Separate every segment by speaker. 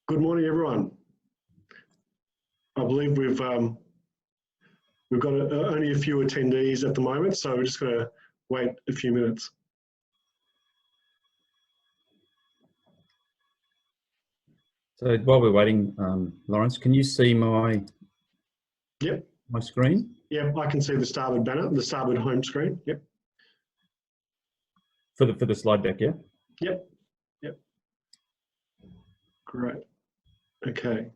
Speaker 1: Good morning, everyone. I believe we've got only a few attendees at the moment, so we're just going to wait a few minutes.
Speaker 2: So while we're waiting, Lawrence, can you see my my screen?
Speaker 1: Yep, I can see the Starboard banner, the Starboard home screen. Yep.
Speaker 2: For the slide deck, yeah.
Speaker 1: Yep. Great. Okay.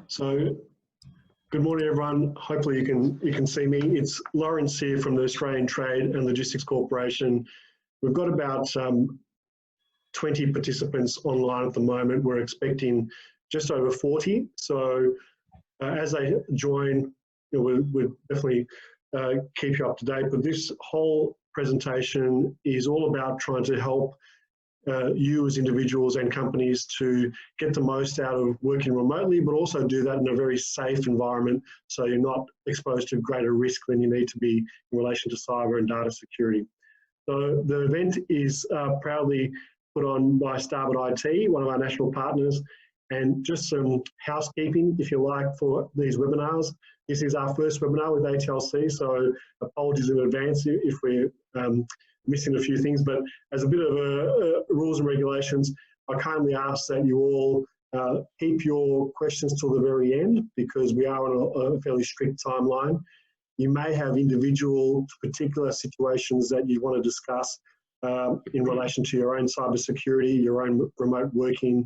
Speaker 1: So, good morning, everyone. Hopefully you can see me. It's Lawrence here from the Australian Trade and Logistics Corporation. We've got about 20 participants online at the moment. We're expecting just over 40. So as they join, we'll definitely keep you up to date. But this whole presentation is all about trying to help you as individuals and companies to get the most out of working remotely, but also do that in a very safe environment so you're not exposed to greater risk than you need to be in relation to cyber and data security. So the event is proudly put on by Starboard IT, one of our national partners, and just some housekeeping, if you like, for these webinars. This is our first webinar with ATLC, so apologies in advance if we're missing a few things, but as a bit of rules and regulations, I kindly ask that you all keep your questions till the very end, because we are on a fairly strict timeline. You may have individual particular situations that you want to discuss in relation to your own cybersecurity, your own remote working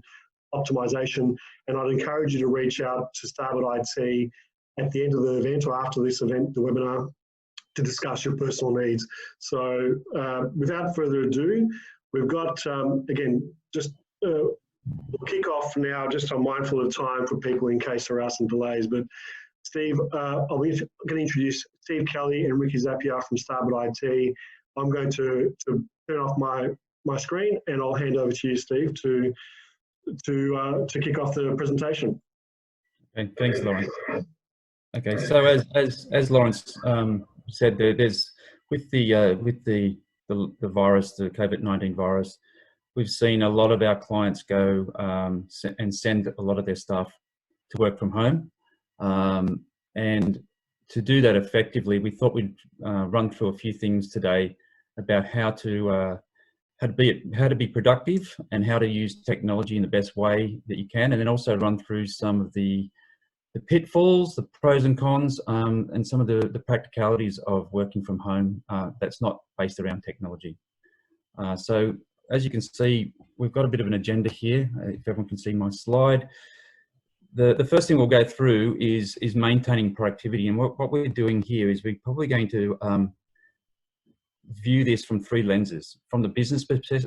Speaker 1: optimization, and I'd encourage you to reach out to Starboard IT at the end of the event or after this event, the webinar, to discuss your personal needs. So without further ado, we've got, again, just we'll kick off now, just I'm mindful of time for people in case there are some delays, but Steve, I'm going to introduce Steve Kelly and Ricky Zappia from Starboard IT. I'm going to turn off my screen and I'll hand over to you, Steve, to kick off the presentation.
Speaker 2: Okay, thanks, Lawrence. Okay, so as Lawrence said, there's with the virus, the COVID-19 virus, we've seen a lot of our clients go and send a lot of their staff to work from home, and to do that effectively, we thought we'd run through a few things today about how to be productive and how to use technology in the best way that you can, and then also run through some of the pitfalls, the pros and cons, and some of the practicalities of working from home that's not based around technology. So as you can see, we've got a bit of an agenda here, if everyone can see my slide. The first thing we'll go through is maintaining productivity, and what we're doing here is we're probably going to view this from three lenses: from the business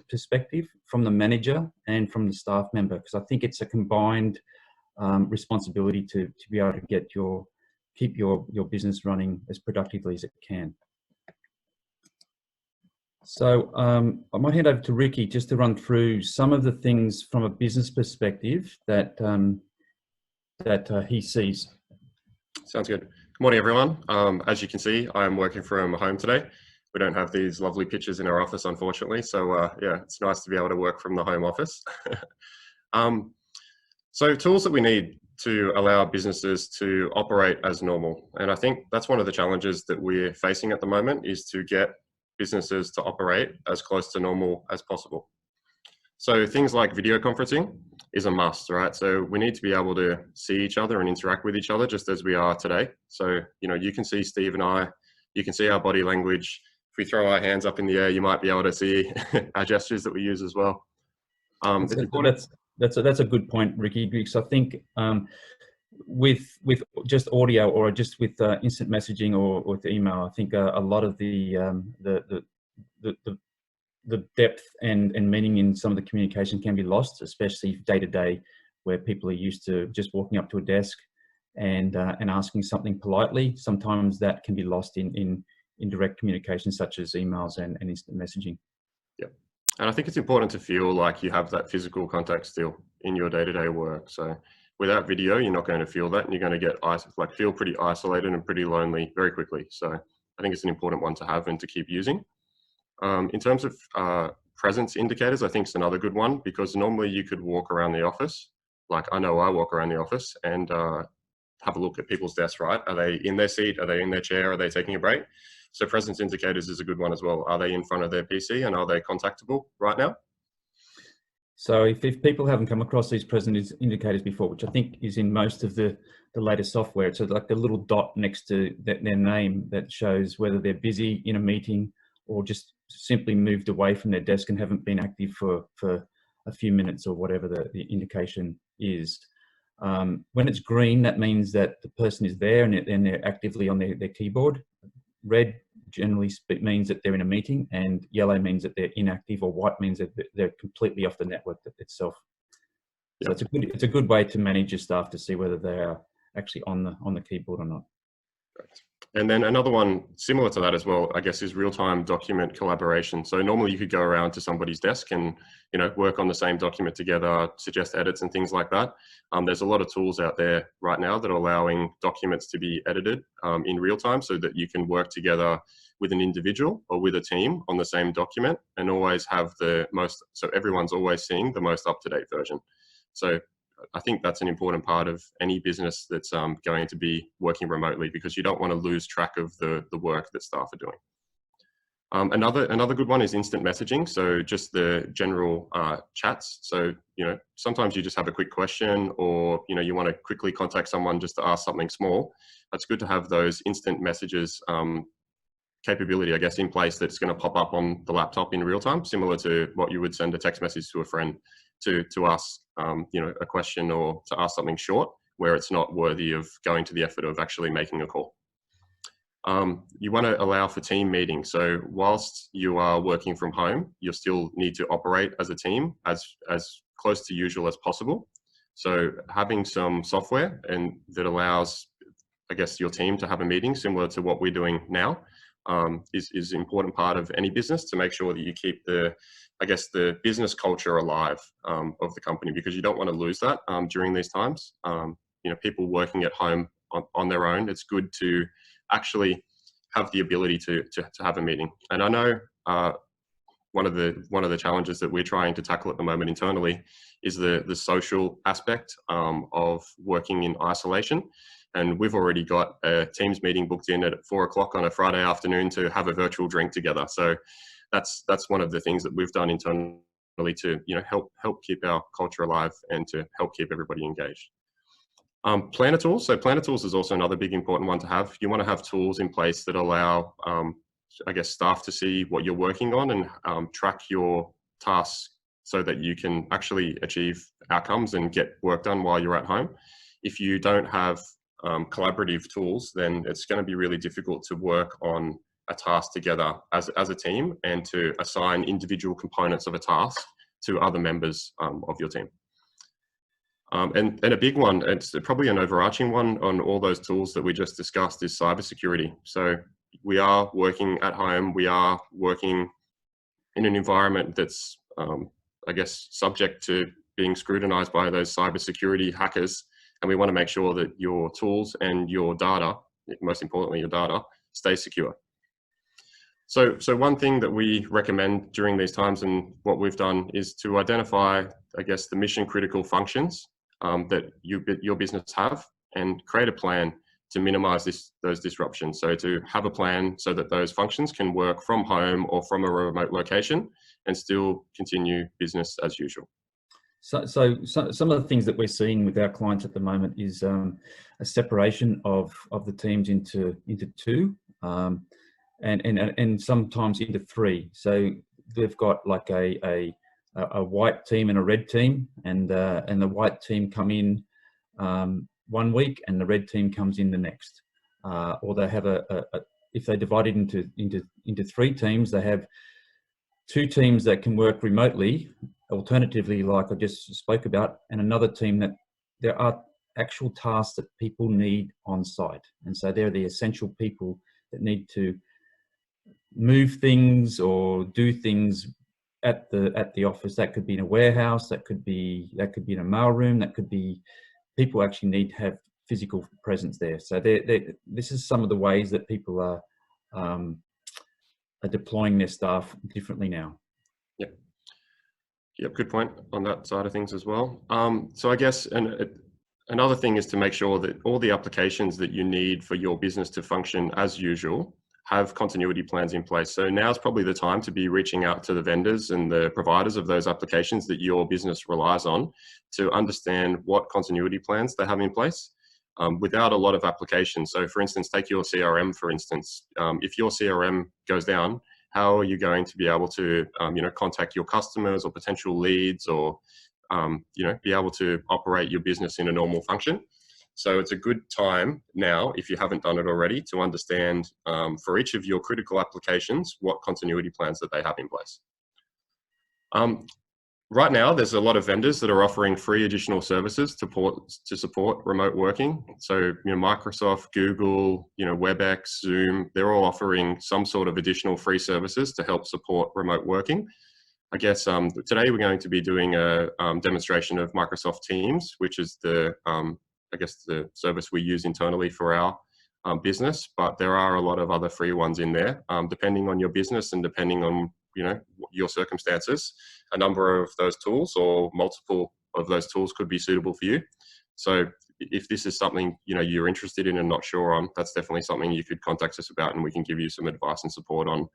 Speaker 2: perspective, from the manager, and from the staff member, because I think it's a combined responsibility to be able to keep your business running as productively as it can. So I might hand over to Ricky just to run through some of the things from a business perspective that he sees.
Speaker 3: Sounds good. Good morning, everyone. As you can see, I'm working from home today. We don't have these lovely pictures in our office, unfortunately. So yeah, it's nice to be able to work from the home office. So tools that we need to allow businesses to operate as normal. And I think that's one of the challenges that we're facing at the moment, is to get businesses to operate as close to normal as possible. So things like video conferencing is a must, right? So we need to be able to see each other and interact with each other just as we are today. So, you can see Steve and I, you can see our body language. If we throw our hands up in the air, you might be able to see our gestures that we use as well.
Speaker 2: That's a good point, Ricky, because I think with just audio or just with instant messaging or with email, I think a lot of the depth and meaning in some of the communication can be lost, especially day to day, where people are used to just walking up to a desk and asking something politely. Sometimes that can be lost in direct communication, such as emails and instant messaging.
Speaker 3: Yeah. And I think it's important to feel like you have that physical contact still in your day-to-day work. So without video, you're not going to feel that, and you're going to get feel pretty isolated and pretty lonely very quickly. So I think it's an important one to have and to keep using. In terms of presence indicators, I think, is another good one, because normally you could walk around the office. Like, I know I walk around the office and have a look at people's desks, right? Are they in their seat? Are they in their chair? Are they taking a break? So presence indicators is a good one as well. Are they in front of their PC and are they contactable right now?
Speaker 2: So if people haven't come across these presence indicators before, which I think is in most of the latest software, it's like the little dot next to their name that shows whether they're busy in a meeting or just simply moved away from their desk and haven't been active for a few minutes or whatever the indication is. When it's green, that means that the person is there and they're actively on their keyboard. Red generally means that they're in a meeting, and yellow means that they're inactive, or white means that they're completely off the network itself. So it's a good way to manage your staff to see whether they are actually on the keyboard or not.
Speaker 3: And then another one similar to that as well, I guess, is real-time document collaboration. So normally you could go around to somebody's desk and, you know, work on the same document together, suggest edits and things like that. There's a lot of tools out there right now that are allowing documents to be edited in real time, so that you can work together with an individual or with a team on the same document and always have so everyone's always seeing the most up-to-date version. So I think that's an important part of any business that's going to be working remotely, because you don't want to lose track of the work that staff are doing. Another good one is instant messaging. So just the general chats. So, you know, sometimes you just have a quick question, or, you know, you want to quickly contact someone just to ask something small. It's good to have those instant messages capability, I guess, in place that's going to pop up on the laptop in real time, similar to what you would send a text message to a friend to ask, you know, a question or to ask something short, where it's not worthy of going to the effort of actually making a call. You want to allow for team meetings. So whilst you are working from home, you still need to operate as a team as close to usual as possible. So having some software that allows, I guess, your team to have a meeting similar to what we're doing now is an important part of any business, to make sure that you keep the business culture alive of the company, because you don't want to lose that during these times. You know, people working at home on their own, it's good to actually have the ability to have a meeting. And I know one of the challenges that we're trying to tackle at the moment internally is the social aspect of working in isolation. And we've already got a Teams meeting booked in at 4 o'clock on a Friday afternoon to have a virtual drink together. So that's one of the things that we've done internally to, you know, help keep our culture alive and to help keep everybody engaged. Planner tools. So planner tools is also another big important one to have. You want to have tools in place that allow, I guess, staff to see what you're working on and track your tasks so that you can actually achieve outcomes and get work done while you're at home. If you don't have collaborative tools, then it's going to be really difficult to work on a task together as a team and to assign individual components of a task to other members of your team. And a big one, it's probably an overarching one on all those tools that we just discussed, is cybersecurity. So we are working at home, we are working in an environment that's, I guess, subject to being scrutinized by those cybersecurity hackers. And we want to make sure that your tools and your data, most importantly your data, stay secure. So one thing that we recommend during these times, and what we've done, is to identify, I guess, the mission critical functions that your business have, and create a plan to minimize those disruptions. So to have a plan so that those functions can work from home or from a remote location and still continue business as usual.
Speaker 2: So some of the things that we're seeing with our clients at the moment is a separation of the teams into two, and sometimes into three. So they've got like a white team and a red team, and the white team come in 1 week and the red team comes in the next. Or they have if they divide it into three teams, they have two teams that can work remotely, alternatively, like I just spoke about, and another team that there are actual tasks that people need on site. And so they're the essential people that need to move things or do things at the office. That could be in a warehouse, that could be in a mailroom, that could be people actually need to have physical presence there. So this is some of the ways that people are deploying their staff differently now.
Speaker 3: Yeah, Yep, good point on that side of things as well. So I guess another thing is to make sure that all the applications that you need for your business to function as usual have continuity plans in place. So now's probably the time to be reaching out to the vendors and the providers of those applications that your business relies on to understand what continuity plans they have in place without a lot of applications. So for instance, take your CRM, for instance. If your CRM goes down, how are you going to be able to, contact your customers or potential leads or, be able to operate your business in a normal function? So it's a good time now, if you haven't done it already, to understand for each of your critical applications, what continuity plans that they have in place. Right now, there's a lot of vendors that are offering free additional services to support remote working. So, Microsoft, Google, WebEx, Zoom, they're all offering some sort of additional free services to help support remote working. I guess today we're going to be doing a demonstration of Microsoft Teams, which is the service we use internally for our business. But there are a lot of other free ones in there, depending on your business and depending on your circumstances. A number of those tools or multiple of those tools could be suitable for you. So if this is something you're interested in and not sure on, that's definitely something you could contact us about, and we can give you some advice and support on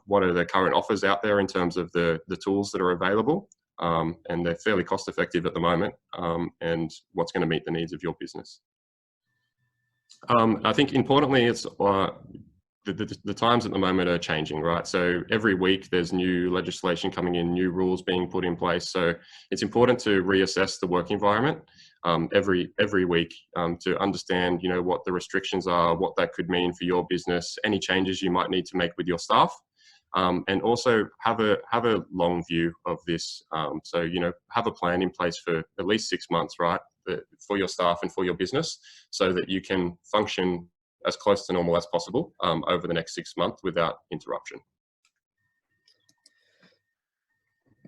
Speaker 3: what are the current offers out there in terms of the tools that are available, and they're fairly cost effective at the moment, and what's going to meet the needs of your business. I think importantly, it's the times at the moment are changing, right? So every week there's new legislation coming in, new rules being put in place. So it's important to reassess the work environment every week to understand, what the restrictions are, what that could mean for your business, any changes you might need to make with your staff, and also have a long view of this. So have a plan in place for at least 6 months, right, for your staff and for your business, so that you can function as close to normal as possible over the next 6 months without interruption.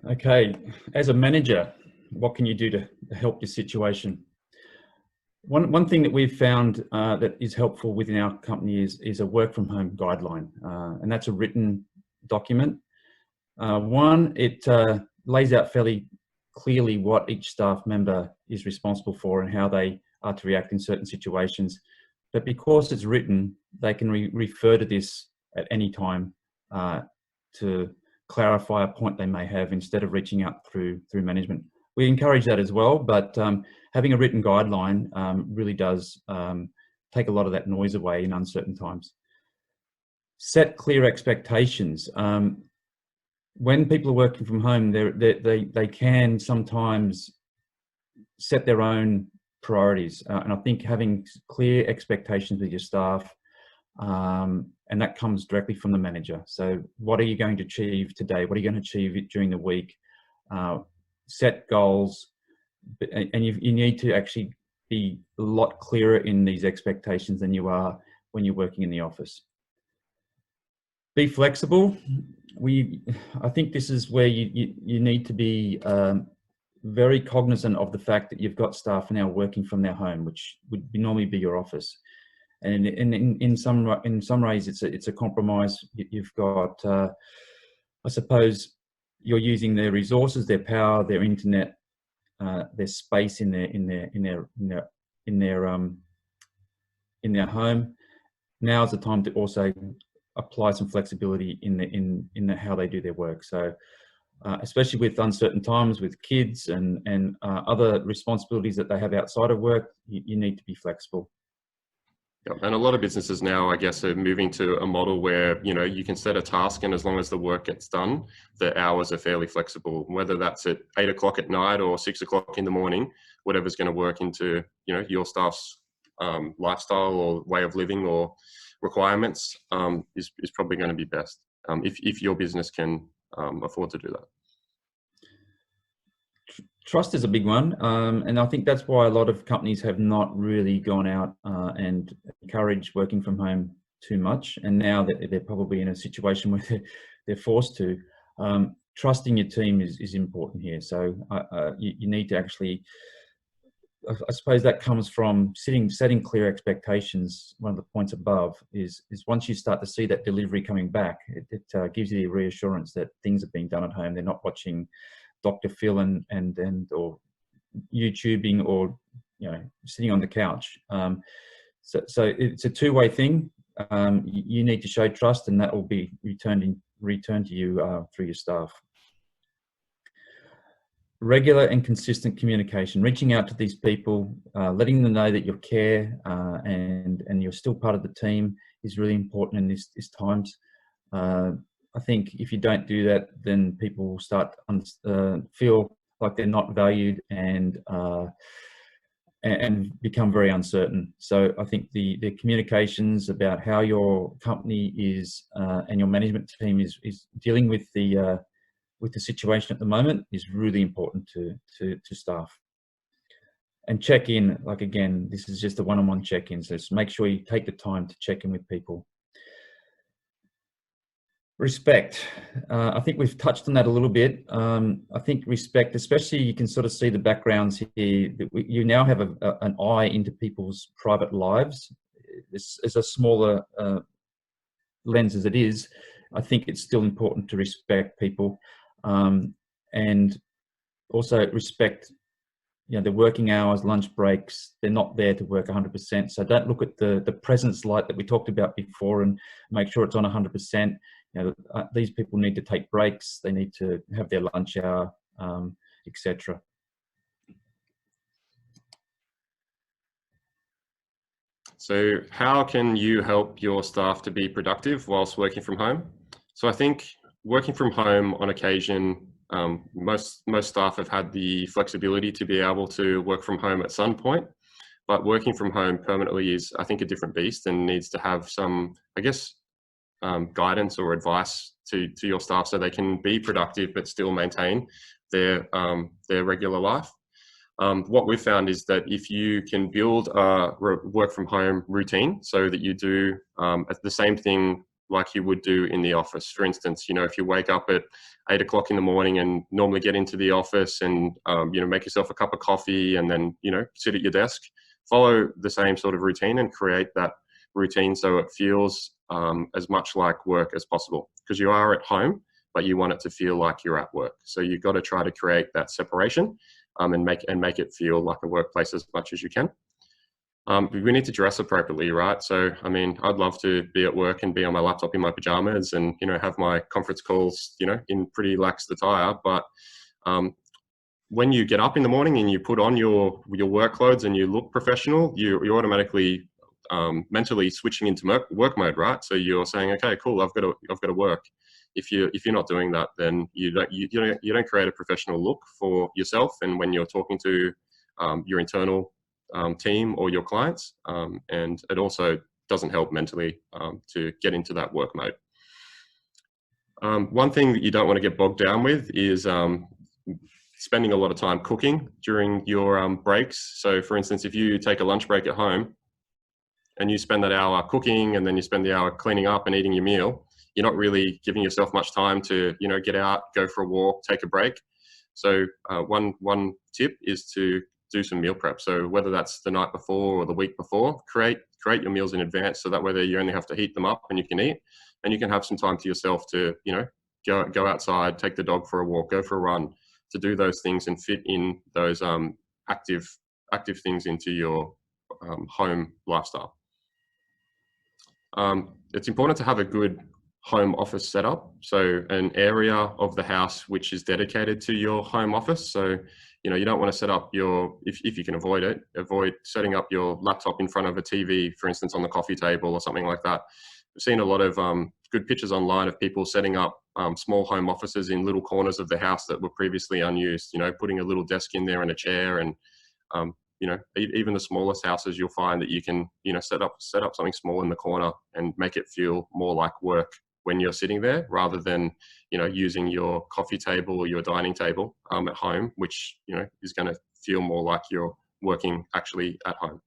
Speaker 2: Okay, as a manager, what can you do to help your situation? One thing that we've found that is helpful within our company is a work from home guideline, and that's a written document. It lays out fairly clearly what each staff member is responsible for and how they are to react in certain situations. But because it's written, they can refer to this at any time to clarify a point they may have instead of reaching out through management. We encourage that as well, but having a written guideline really does take a lot of that noise away in uncertain times. Set clear expectations. When people are working from home, they can sometimes set their own priorities, and I think having clear expectations with your staff, and that comes directly from the manager. So what are you going to achieve today? What are you going to achieve during the week? Set goals, and you need to actually be a lot clearer in these expectations than you are when you're working in the office. Be flexible. I think this is where you need to be very cognizant of the fact that you've got staff now working from their home, which would normally be your office. And in some ways, it's a compromise. You've got, I suppose, you're using their resources, their power, their internet, their space in their home. Now's the time to also apply some flexibility in how they do their work. So, especially with uncertain times, with kids and other responsibilities that they have outside of work, you need to be flexible.
Speaker 3: Yeah, and a lot of businesses now, I guess, are moving to a model where, you can set a task, and as long as the work gets done, the hours are fairly flexible, whether that's at 8 o'clock at night or 6 o'clock in the morning, whatever's going to work into, your staff's lifestyle or way of living or requirements is probably going to be best if your business can afford to do that.
Speaker 2: Trust is a big one, and I think that's why a lot of companies have not really gone out and encouraged working from home too much, and now that they're probably in a situation where they're forced to. Trusting your team is important here, so you need to actually, I suppose that comes from setting clear expectations. One of the points above is once you start to see that delivery coming back, it gives you the reassurance that things are being done at home. They're not watching Dr. Phil and or YouTubing or sitting on the couch. So it's a two-way thing. You need to show trust, and that will be returned to you through your staff. Regular and consistent communication, reaching out to these people, letting them know that you care and you're still part of the team is really important in these times. I think if you don't do that, then people will start to feel like they're not valued and become very uncertain. So I think the communications about how your company is and your management team is dealing with the situation at the moment is really important to staff. And check in, like again, this is just a one-on-one check-in, so just make sure you take the time to check in with people. Respect. I think we've touched on that a little bit. I think respect, especially you can sort of see the backgrounds here. You now have an eye into people's private lives. As a smaller lens as it is, I think it's still important to respect people and also respect the working hours, lunch breaks. They're not there to work 100%. So don't look at the presence light that we talked about before and make sure it's on 100%. These people need to take breaks. They need to have their lunch hour, etc.
Speaker 3: So how can you help your staff to be productive whilst working from home? So I think working from home on occasion, most staff have had the flexibility to be able to work from home at some point, but working from home permanently is, I think, a different beast and needs to have some, I guess, guidance or advice to your staff so they can be productive but still maintain their regular life. What we've found is that if you can build a work from home routine so that you do the same thing like you would do in the office. For instance, if you wake up at 8 o'clock in the morning and normally get into the office and, make yourself a cup of coffee and then, sit at your desk, follow the same sort of routine and create that routine so it feels as much like work as possible, because you are at home, but you want it to feel like you're at work. So you've got to try to create that separation and make it feel like a workplace as much as you can. We need to dress appropriately, right? So, I mean, I'd love to be at work and be on my laptop in my pajamas and, have my conference calls, in pretty lax attire. But when you get up in the morning and you put on your work clothes and you look professional, you're automatically mentally switching into work mode, right? So you're saying, okay, cool, I've got to work. If you're not doing that, then you don't create a professional look for yourself. And when you're talking to your internal team or your clients, and it also doesn't help mentally to get into that work mode. One thing that you don't want to get bogged down with is spending a lot of time cooking during your breaks. So for instance, if you take a lunch break at home and you spend that hour cooking and then you spend the hour cleaning up and eating your meal, you're not really giving yourself much time to, get out, go for a walk, take a break. So one tip is to do some meal prep. So whether that's the night before or the week before, create your meals in advance so that whether you only have to heat them up and you can eat, and you can have some time to yourself to, go outside, take the dog for a walk, go for a run, to do those things and fit in those active things into your home lifestyle. It's important to have a good home office setup. So an area of the house which is dedicated to your home office. So, you don't want to set up if you can avoid setting up your laptop in front of a TV, for instance, on the coffee table or something like that. I've seen a lot of good pictures online of people setting up small home offices in little corners of the house that were previously unused, putting a little desk in there and a chair and, even the smallest houses, you'll find that you can, set up something small in the corner and make it feel more like work when you're sitting there, rather than, using your coffee table or your dining table at home, which, is going to feel more like you're working actually at home.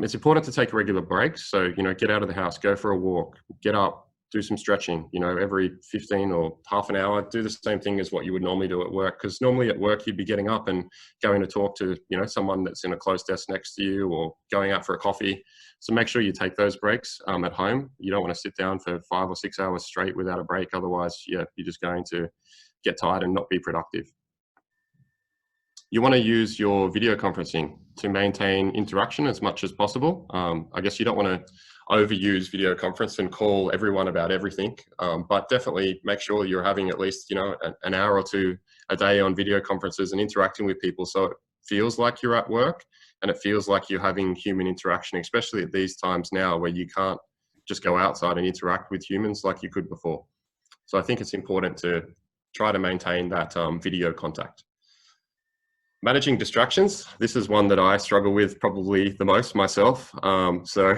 Speaker 3: It's important to take regular breaks. So, get out of the house, go for a walk, get up, do some stretching, every 15 or half an hour, do the same thing as what you would normally do at work. Because normally at work, you'd be getting up and going to talk to, someone that's in a closed desk next to you or going out for a coffee. So make sure you take those breaks at home. You don't want to sit down for 5 or 6 hours straight without a break. Otherwise, you're just going to get tired and not be productive. You want to use your video conferencing to maintain interaction as much as possible. I guess you don't want to overuse video conference and call everyone about everything, but definitely make sure you're having at least, you know, an hour or two a day on video conferences and interacting with people, so it feels like you're at work and it feels like you're having human interaction, especially at these times now where you can't just go outside and interact with humans like you could before. So I think it's important to try to maintain that video contact. Managing distractions. This is one that I struggle with probably the most myself. So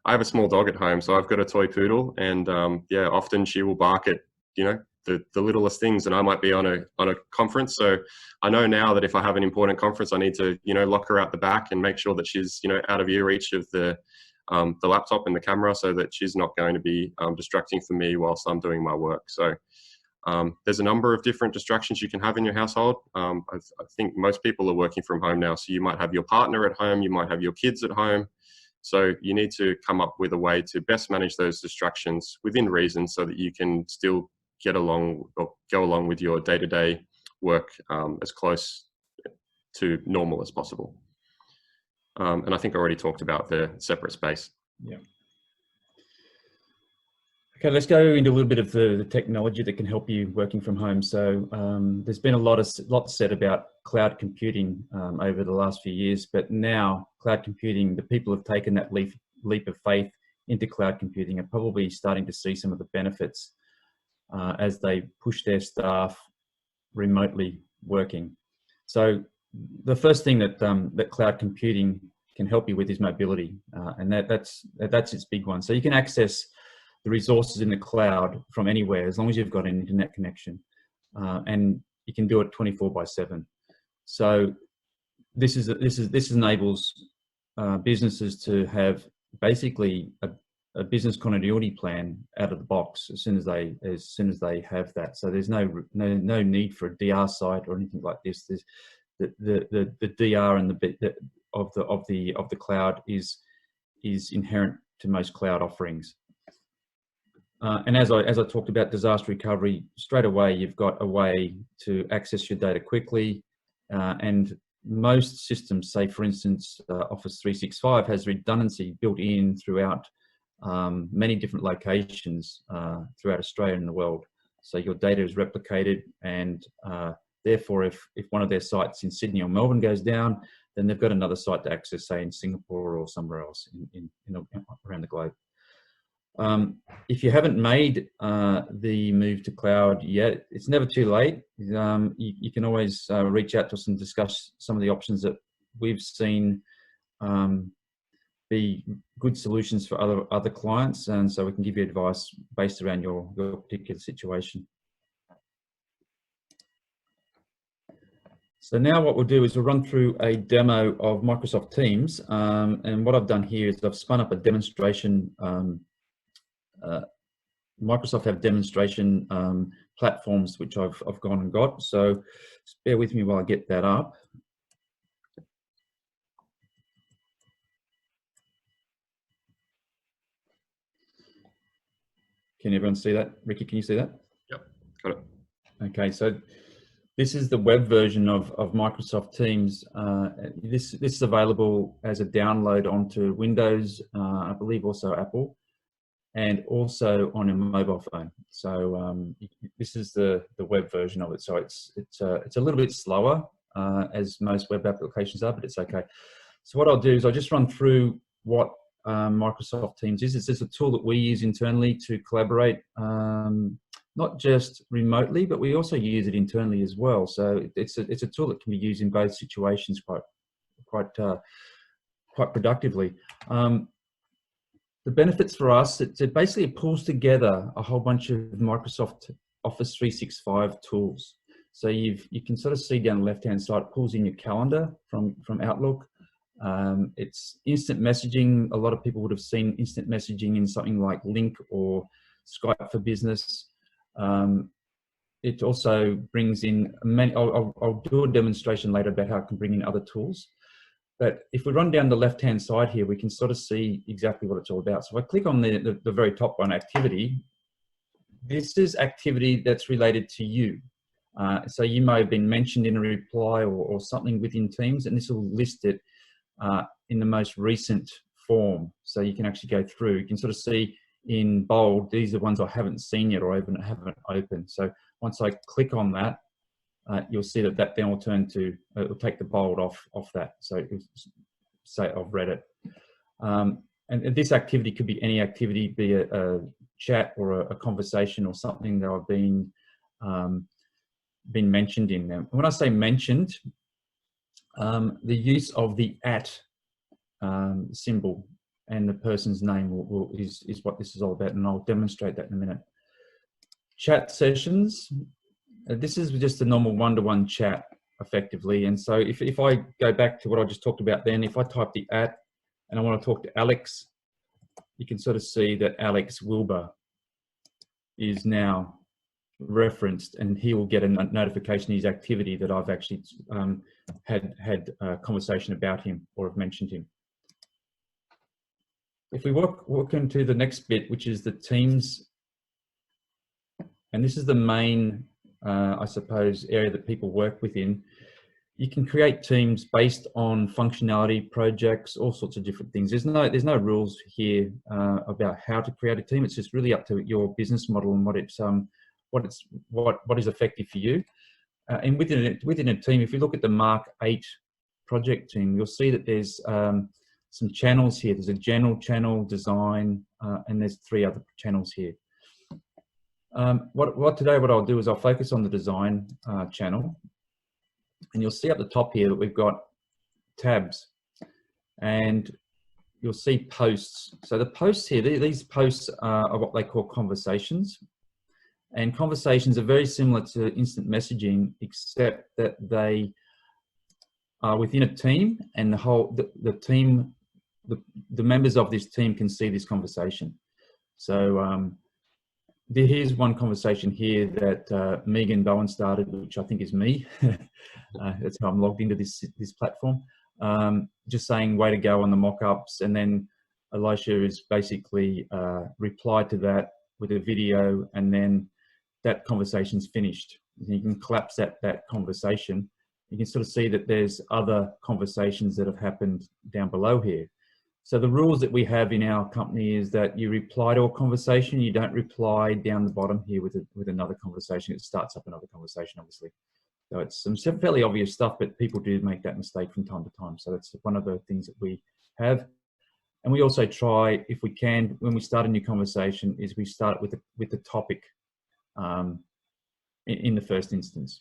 Speaker 3: I have a small dog at home, so I've got a toy poodle, and yeah, often she will bark at, you know, the littlest things, and I might be on a conference. So I know now that if I have an important conference, I need to, you know, lock her out the back and make sure that she's, you know, out of ear reach of the laptop and the camera, so that she's not going to be distracting for me whilst I'm doing my work. So there's a number of different distractions you can have in your household. I think most people are working from home now, so you might have your partner at home, you might have your kids at home. So you need to come up with a way to best manage those distractions within reason, so that you can still get along or go along with your day-to-day work as close to normal as possible. And I think I already talked about the separate space.
Speaker 2: Yeah. Okay, let's go into a little bit of the technology that can help you working from home. So there's been a lot said about cloud computing over the last few years, but now cloud computing, the people have taken that leap of faith into cloud computing, are probably starting to see some of the benefits as they push their staff remotely working. So the first thing that that cloud computing can help you with is mobility, and that's its big one. So you can access the resources in the cloud from anywhere, as long as you've got an internet connection, and you can do it 24/7. So this enables businesses to have basically a business continuity plan out of the box as soon as they have that. So there's no need for a DR site or anything like this. There's the DR and the bit of the cloud is inherent to most cloud offerings. And as I talked about disaster recovery, straight away you've got a way to access your data quickly, and most systems, say for instance Office 365, has redundancy built in throughout many different locations throughout Australia and the world. So your data is replicated, and therefore if one of their sites in Sydney or Melbourne goes down, then they've got another site to access, say in Singapore or somewhere else around the globe. If you haven't made the move to cloud yet, it's never too late. You can always reach out to us and discuss some of the options that we've seen be good solutions for other clients, and so we can give you advice based around your particular situation. So now what we'll do is we'll run through a demo of Microsoft Teams, and what I've done here is I've spun up a demonstration. Microsoft have demonstration platforms which I've gone and got. So just bear with me while I get that up. Can everyone see that? Ricky, can you see that?
Speaker 3: Yep, got it.
Speaker 2: Okay, so this is the web version of Microsoft Teams. This is available as a download onto Windows, I believe also Apple, and also on a mobile phone. So this is the web version of it. So it's a little bit slower as most web applications are, but it's okay. So what I'll do is I'll just run through what Microsoft Teams is. It's just a tool that we use internally to collaborate, not just remotely, but we also use it internally as well. So it's a tool that can be used in both situations quite productively. The benefits for us, it basically pulls together a whole bunch of Microsoft Office 365 tools. So you can sort of see down the left-hand side, it pulls in your calendar from Outlook. It's instant messaging. A lot of people would have seen instant messaging in something like Link or Skype for Business. It also brings in many, I'll do a demonstration later about how it can bring in other tools. But if we run down the left-hand side here, we can sort of see exactly what it's all about. So if I click on the very top one, activity, this is activity that's related to you. So you may have been mentioned in a reply or something within Teams, and this will list it in the most recent form. So you can actually go through, you can sort of see in bold, these are ones I haven't seen yet or haven't opened. So once I click on that, you'll see that then will turn to, it'll take the bold off that. So it'll say I've read it. And this activity could be any activity, be a chat or a conversation or something that I've been mentioned in them. When I say mentioned, the use of the @ symbol and the person's name is what this is all about, and I'll demonstrate that in a minute. Chat sessions. This is just a normal one-to-one chat, effectively. And so if I go back to what I just talked about then, if I type the @ and I want to talk to Alex, you can sort of see that Alex Wilbur is now referenced, and he will get a notification of his activity that I've actually had a conversation about him or have mentioned him. If we walk into the next bit, which is the Teams, and this is the main, I suppose, area that people work within. You can create teams based on functionality, projects, all sorts of different things. There's no rules here about how to create a team. It's just really up to your business model and what is effective for you. And within a team, if you look at the Mark 8 project team, you'll see that there's some channels here. There's a general channel, design, and there's 3 other channels here. Today what I'll do is I'll focus on the design channel, and you'll see at the top here that we've got tabs, and you'll see posts. So the posts here, these posts are what they call conversations, and conversations are very similar to instant messaging, except that they are within a team, and the team, the members of this team can see this conversation. So here's one conversation here that Megan Bowen started, which I think is me. That's how I'm logged into this platform. Just saying, way to go on the mock-ups. And then Elisha is basically replied to that with a video, and then that conversation's finished. You can collapse that conversation. You can sort of see that there's other conversations that have happened down below here. So the rules that we have in our company is that you reply to a conversation, you don't reply down the bottom here with another conversation. It starts up another conversation, obviously. So it's some fairly obvious stuff, but people do make that mistake from time to time. So that's one of the things that we have. And we also try, if we can, when we start a new conversation, is we start with the topic in the first instance.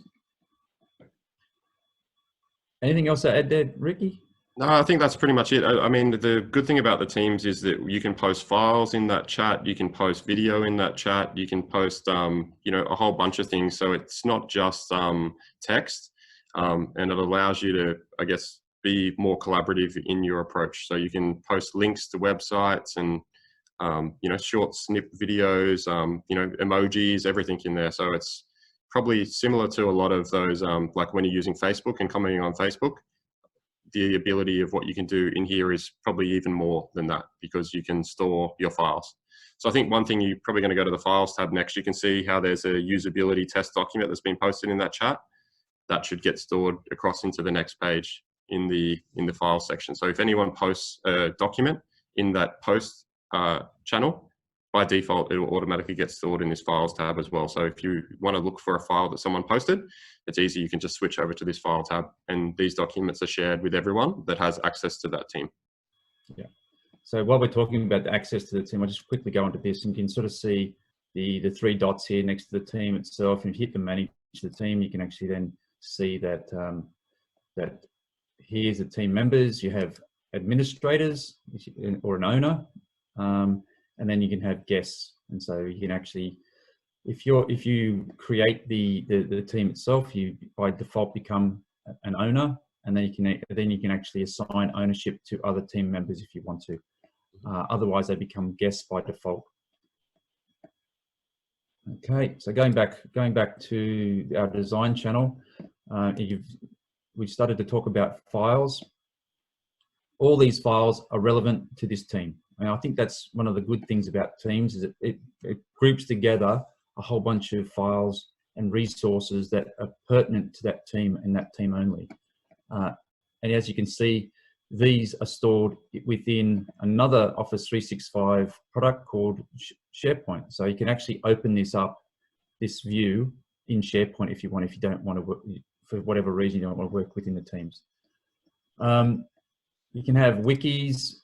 Speaker 2: Anything else to add there, Ricky?
Speaker 3: No, I think that's pretty much it. I mean, the good thing about the Teams is that you can post files in that chat, you can post video in that chat, you can post, you know, a whole bunch of things. So it's not just text, and it allows you to, I guess, be more collaborative in your approach. So you can post links to websites and, you know, short snip videos, you know, emojis, everything in there. So it's probably similar to a lot of those, like when you're using Facebook and commenting on Facebook. The ability of what you can do in here is probably even more than that, because you can store your files. So I think one thing, you're probably going to go to the Files tab next. You can see how there's a usability test document that's been posted in that chat. That should get stored across into the next page in the Files section. So if anyone posts a document in that post channel, by default, it will automatically get stored in this Files tab as well. So if you want to look for a file that someone posted, it's easy. You can just switch over to this File tab, and these documents are shared with everyone that has access to that team.
Speaker 2: Yeah. So while we're talking about the access to the team, I'll just quickly go into this, and you can sort of see the 3 dots here next to the team itself. And if you hit the manage the team, you can actually then see that that here's the team members. You have administrators or an owner. And then you can have guests, and so you can actually, if you create the team itself, you by default become an owner, and then you can actually assign ownership to other team members if you want to. Otherwise, they become guests by default. Okay, so going back to our design channel, we've started to talk about files. All these files are relevant to this team. And I think that's one of the good things about Teams, is it groups together a whole bunch of files and resources that are pertinent to that team and that team only. And as you can see, these are stored within another Office 365 product called SharePoint. So you can actually open this up, this view in SharePoint if you want, if you don't want to work, for whatever reason you don't want to work within the teams. You can have wikis.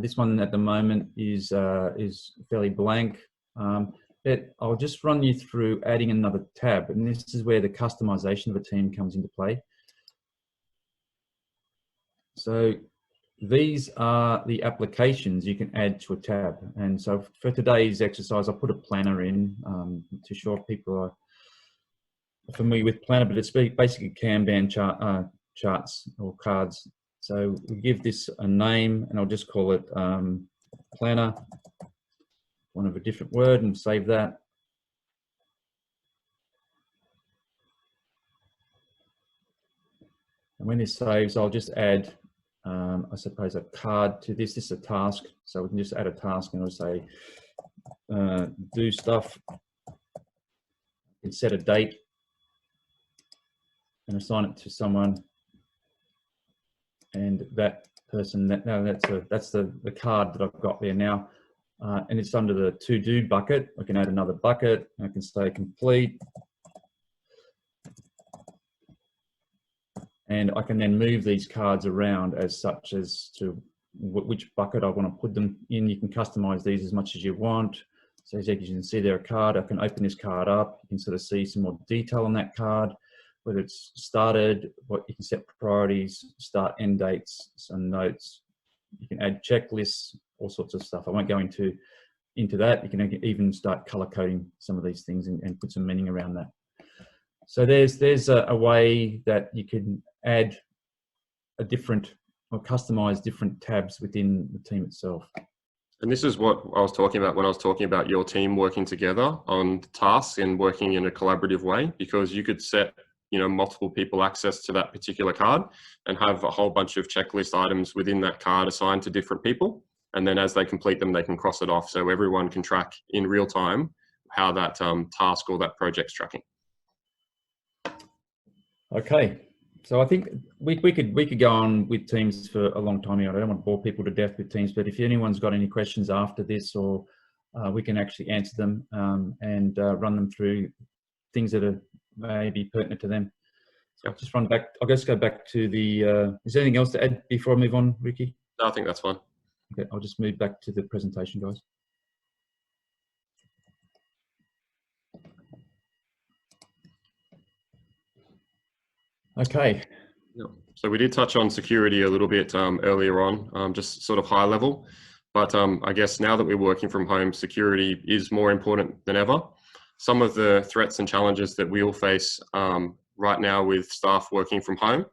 Speaker 2: This one at the moment is fairly blank. But I'll just run you through adding another tab, and this is where the customization of a team comes into play. So these are the applications you can add to a tab. And so for today's exercise, I'll put a planner in to show people are familiar with planner, but it's basically Kanban charts or cards. So we give this a name, and I'll just call it planner, one of a different word, and save that. And when this saves, I'll just add, I suppose, a card to this. This is a task, so we can just add a task, and I'll say, do stuff. And set a date and assign it to someone. And that person, that's the card that I've got there now. And it's under the to-do bucket. I can add another bucket. I can say complete. And I can then move these cards around as such as to which bucket I want to put them in. You can customize these as much as you want. So as you can see there, a card, I can open this card up. You can sort of see some more detail on that card, whether it's started, what you can set priorities, start, end dates, some notes. You can add checklists, all sorts of stuff. I won't go into that. You can even start color coding some of these things and put some meaning around that. So there's a way that you can add a different or customize different tabs within the team itself.
Speaker 3: And this is what I was talking about when I was talking about your team working together on tasks and working in a collaborative way, because you could set, multiple people access to that particular card and have a whole bunch of checklist items within that card assigned to different people. And then as they complete them, they can cross it off. So everyone can track in real time how that task or that project's tracking.
Speaker 2: Okay. So I think we could go on with Teams for a long time here. I don't want to bore people to death with Teams, but if anyone's got any questions after this, or we can actually answer them and run them through things that are maybe pertinent to them. So I'll just run back. I'll just go back to the. Is there anything else to add before I move on, Ricky?
Speaker 3: No, I think that's fine.
Speaker 2: Okay, I'll just move back to the presentation, guys. Okay.
Speaker 3: So we did touch on security a little bit earlier on, just sort of high level, but I guess now that we're working from home, security is more important than ever. Some of the threats and challenges that we all face right now with staff working from home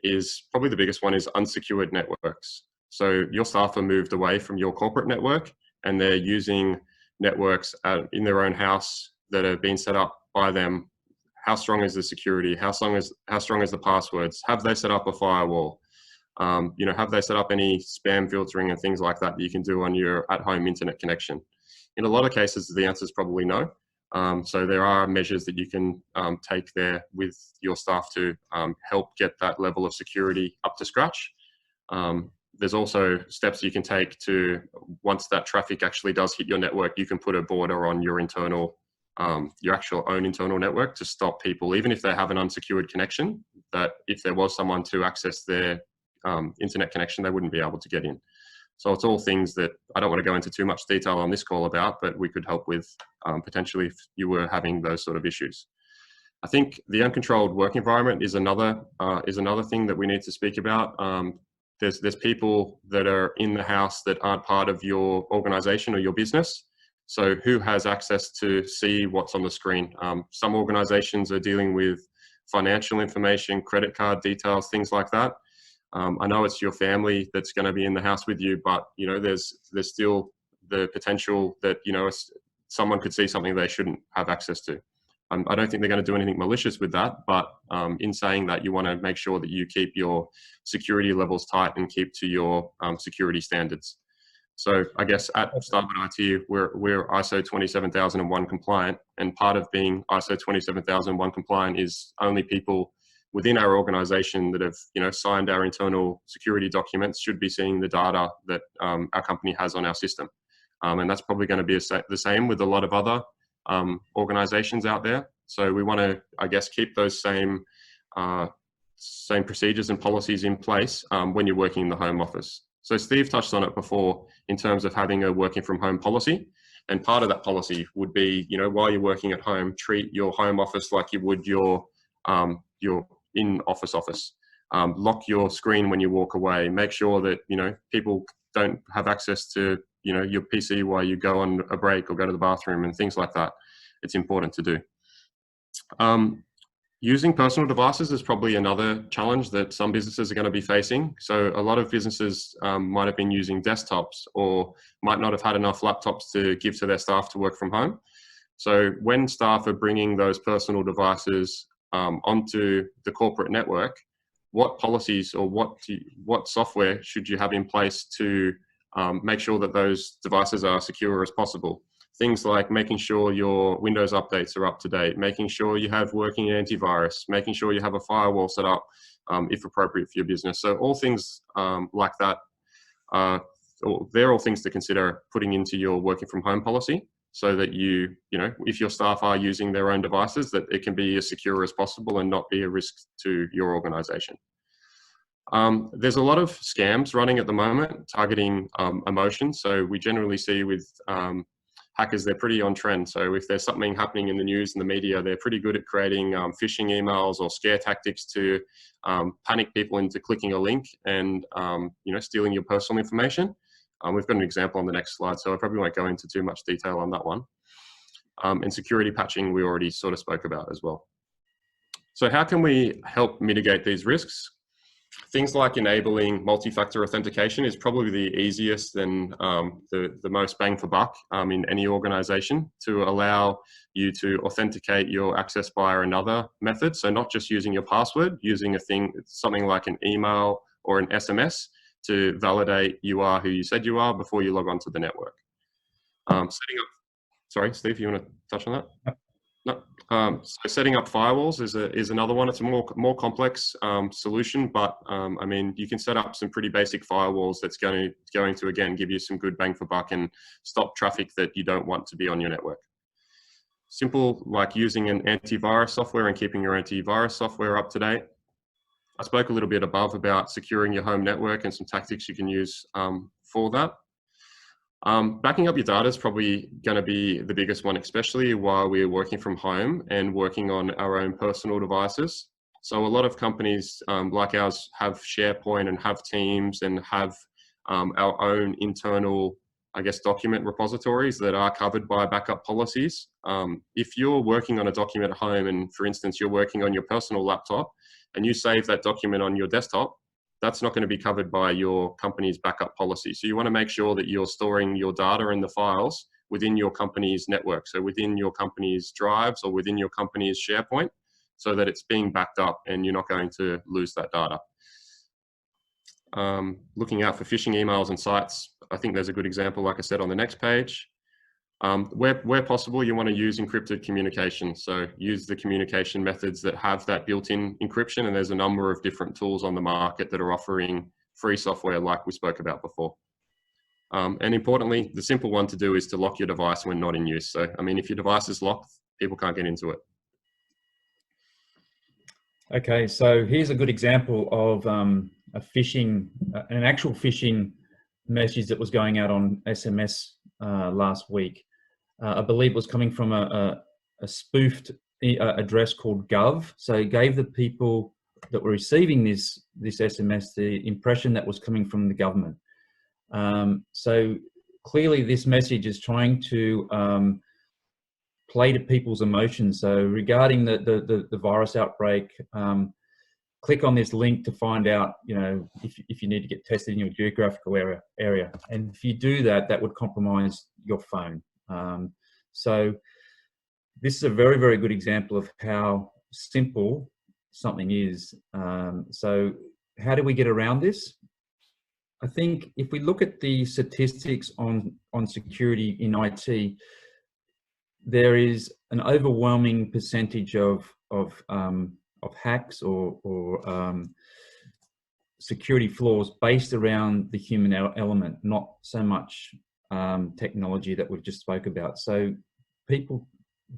Speaker 3: is probably the biggest one is unsecured networks. So your staff are moved away from your corporate network and they're using networks in their own house that have been set up by them. How strong is the security? How strong is the passwords? Have they set up a firewall? Have they set up any spam filtering and things like that that you can do on your at-home internet connection? In a lot of cases, the answer is probably no. So there are measures that you can take there with your staff to help get that level of security up to scratch. There's also steps you can take to, once that traffic actually does hit your network, you can put a border on your internal your actual own internal network to stop people, even if they have an unsecured connection, that if there was someone to access their internet connection, they wouldn't be able to get in. So it's all things that I don't want to go into too much detail on this call about, but we could help with potentially if you were having those sort of issues. I think the uncontrolled work environment is another thing that we need to speak about. There's people that are in the house that aren't part of your organization or your business. So who has access to see what's on the screen? Some organizations are dealing with financial information, credit card details, things like that. I know it's your family that's going to be in the house with you, but there's still the potential that someone could see something they shouldn't have access to. I don't think they're going to do anything malicious with that, but in saying that, you want to make sure that you keep your security levels tight and keep to your security standards. So I guess at Starboard IT, we're ISO 27001 compliant, and part of being ISO 27001 compliant is only people within our organization that have, signed our internal security documents should be seeing the data that our company has on our system. And that's probably going to be the same with a lot of other organizations out there. So we want to, I guess, keep those same procedures and policies in place when you're working in the home office. So Steve touched on it before in terms of having a working from home policy. And part of that policy would be, while you're working at home, treat your home office like you would your in-office office. Lock your screen when you walk away. Make sure that, people don't have access to, your PC while you go on a break or go to the bathroom and things like that. It's important to do. Using personal devices is probably another challenge that some businesses are going to be facing. So a lot of businesses might have been using desktops or might not have had enough laptops to give to their staff to work from home. So when staff are bringing those personal devices onto the corporate network, what policies or what software should you have in place to make sure that those devices are secure as possible? Things like making sure your Windows updates are up to date, making sure you have working antivirus, making sure you have a firewall set up if appropriate for your business. So all things like that, they're all things to consider putting into your working from home policy so that if your staff are using their own devices, that it can be as secure as possible and not be a risk to your organization. There's a lot of scams running at the moment targeting emotions. So we generally see with hackers, they're pretty on trend. So if there's something happening in the news and the media, they're pretty good at creating phishing emails or scare tactics to panic people into clicking a link and stealing your personal information. We've got an example on the next slide, so I probably won't go into too much detail on that one. And security patching, we already sort of spoke about as well. So how can we help mitigate these risks? Things like enabling multi-factor authentication is probably the easiest and the most bang for buck in any organization to allow you to authenticate your access via another method. So not just using your password, using something like an email or an SMS to validate you are who you said you are before you log on to the network. Sorry, Steve, you want to touch on that? No. So setting up firewalls is another one. It's a more complex solution, but I mean, you can set up some pretty basic firewalls that's going to again give you some good bang for buck and stop traffic that you don't want to be on your network. Simple, like using an antivirus software and keeping your antivirus software up to date. I spoke a little bit above about securing your home network and some tactics you can use for that. Backing up your data is probably going to be the biggest one, especially while we're working from home and working on our own personal devices. So a lot of companies like ours have SharePoint and have Teams and have our own internal, I guess, document repositories that are covered by backup policies. If you're working on a document at home and, for instance, you're working on your personal laptop and you save that document on your desktop, that's not going to be covered by your company's backup policy. So you want to make sure that you're storing your data and the files within your company's network. So within your company's drives or within your company's SharePoint, so that it's being backed up and you're not going to lose that data. Looking out for phishing emails and sites, I think there's a good example, like I said, on the next page. Where possible, you want to use encrypted communication. So use the communication methods that have that built-in encryption, and there's a number of different tools on the market that are offering free software like we spoke about before. And importantly, the simple one to do is to lock your device when not in use. So, I mean, if your device is locked, people can't get into it.
Speaker 2: Okay, so here's a good example of a phishing, an actual phishing message that was going out on SMS last week. I believe it was coming from a spoofed address called Gov. So it gave the people that were receiving this SMS the impression that was coming from the government. So clearly this message is trying to play to people's emotions. So regarding the virus outbreak, click on this link to find out, if you need to get tested in your geographical area. And if you do that, that would compromise your phone. So this is a very, very good example of how simple something is. So how do we get around this? I think if we look at the statistics on security in IT, there is an overwhelming percentage of hacks or security flaws based around the human element, not so much technology that we've just spoke about. So people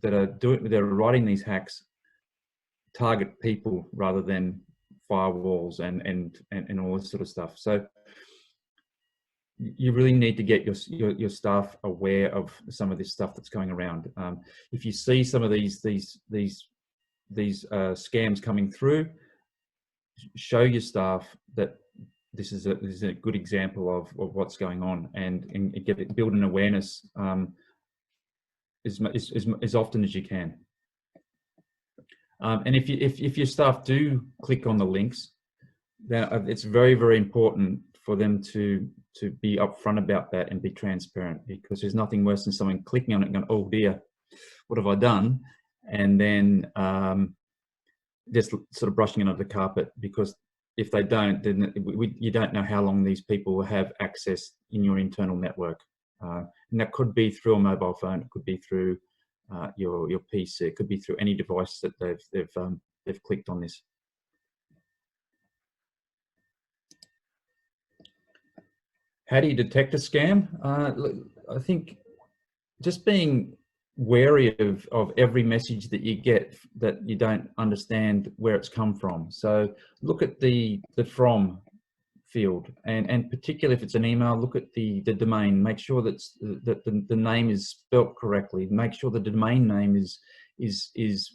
Speaker 2: that are writing these hacks target people rather than firewalls and all this sort of stuff. So you really need to get your staff aware of some of this stuff that's going around. If you see some of these scams coming through, show your staff that this is a good example of what's going on, and build an awareness as often as you can. And if your staff do click on the links, then it's very, very important for them to be upfront about that and be transparent, because there's nothing worse than someone clicking on it and going, oh dear, what have I done? And then just sort of brushing it under the carpet, because if they don't, then you don't know how long these people will have access in your internal network. And that could be through a mobile phone, it could be through your PC, it could be through any device that they've clicked on this. How do you detect a scam? I think just being wary of every message that you get that you don't understand where it's come from. So look at the from field, and particularly if it's an email, look at the domain. Make sure that the name is spelt correctly. Make sure the domain name is